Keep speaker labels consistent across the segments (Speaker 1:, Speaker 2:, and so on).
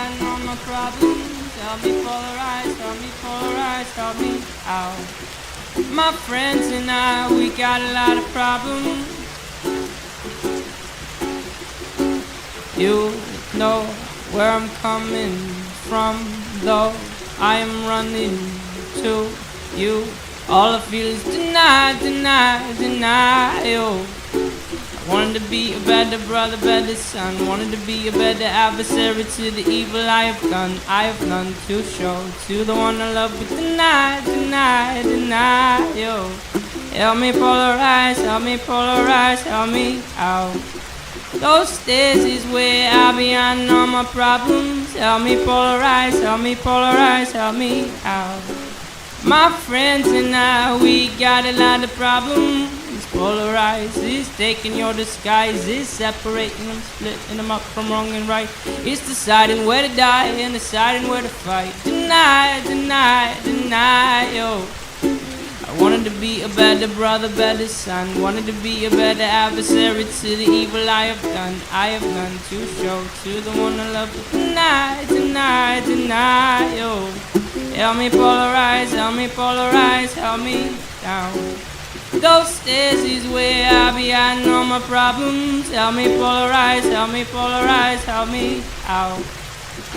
Speaker 1: behind all my problems. Help me polarize, help me polarize, help me out. My friends and I, we got a lot of problems. You know where I'm coming from, though I am running to you. All I feel is deny, deny, denial. I wanted to be a better brother, better son. Wanted to be a better adversary to the evil I have done. I have none to show to the one I love, but deny, deny, denial. Help me polarize, help me polarize, help me out. Those stairs is where I behind all my problems. Help me polarize, help me polarize, help me out. My friends and I, we got a lot of problems. Polarize is taking your disguises, separating them, splitting them up from wrong and right. It's deciding where to die and deciding where to fight. Deny, deny, deny, yo. I wanted to be a better brother, better son. Wanted to be a better adversary to the evil I have done. I have none to show to the one I love. Deny, deny, deny, yo. Help me polarize, help me polarize, help me down. Those stairs is where I behind all my problems. Help me polarize, help me polarize, help me out.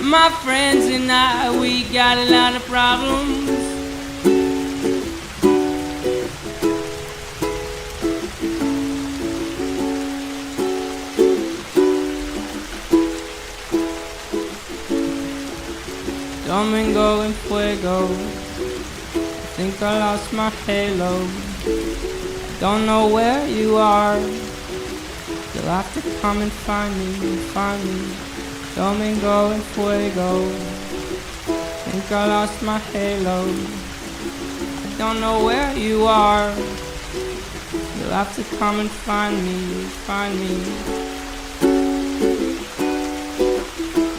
Speaker 1: My friends and I, we got a lot of problems. Domingo and fuego, I think I lost my halo. Don't know where you are. You'll have to come and find me, find me. Domingo and fuego, think I lost my halo. I don't know where you are. You'll have to come and find me, find me.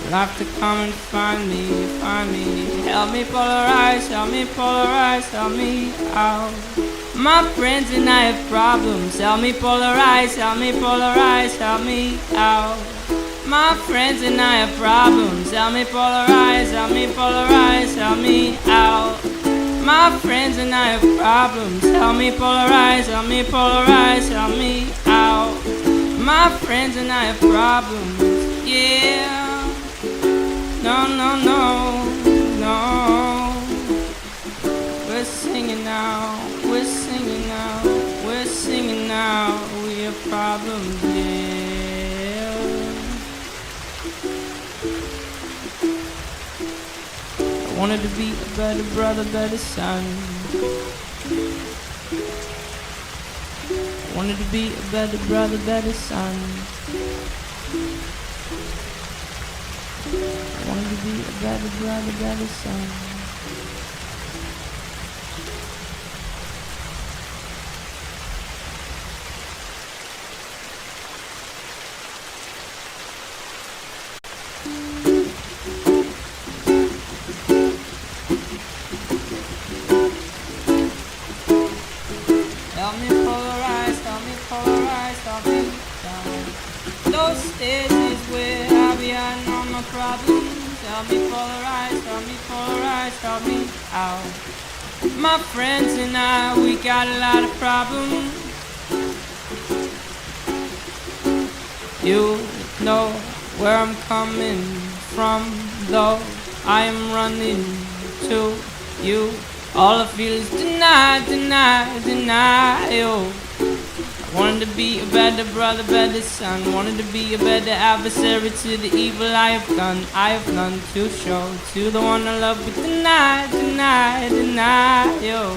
Speaker 1: You'll have to come and find me, find me. Help me polarize, help me polarize, help me out. My friends and I have problems. Help me polarize, help me polarize, help me out. My friends and I have problems. Help me polarize, help me polarize, help me out. My friends and I have problems. Help me polarize, help me polarize, help me out. My friends and I have problems. Yeah. No, no, no, no. We're singing now. We're singing now, we're singing now, we have problems, yeah. I wanted to be a better brother, better son. I wanted to be a better brother, better son. I wanted to be a better brother, better son. Help me polarize, help me polarize, help me down. Those stairs is where I behind all my problems. Help me polarize, help me polarize, help me out. My friends and I, we got a lot of problems. You know where I'm coming from, though I am running to you. All I feel is deny, deny, denial. I wanted to be a better brother, better son. Wanted to be a better adversary to the evil I have done. I have none to show to the one I love, but deny, deny, denial.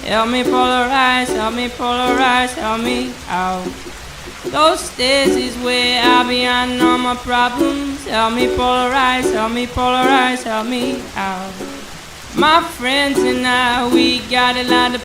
Speaker 1: Help me polarize, help me polarize, help me out. Those stairs is where I behind all my problems. Help me polarize, help me polarize, help me out. My friends and I, we got a lot of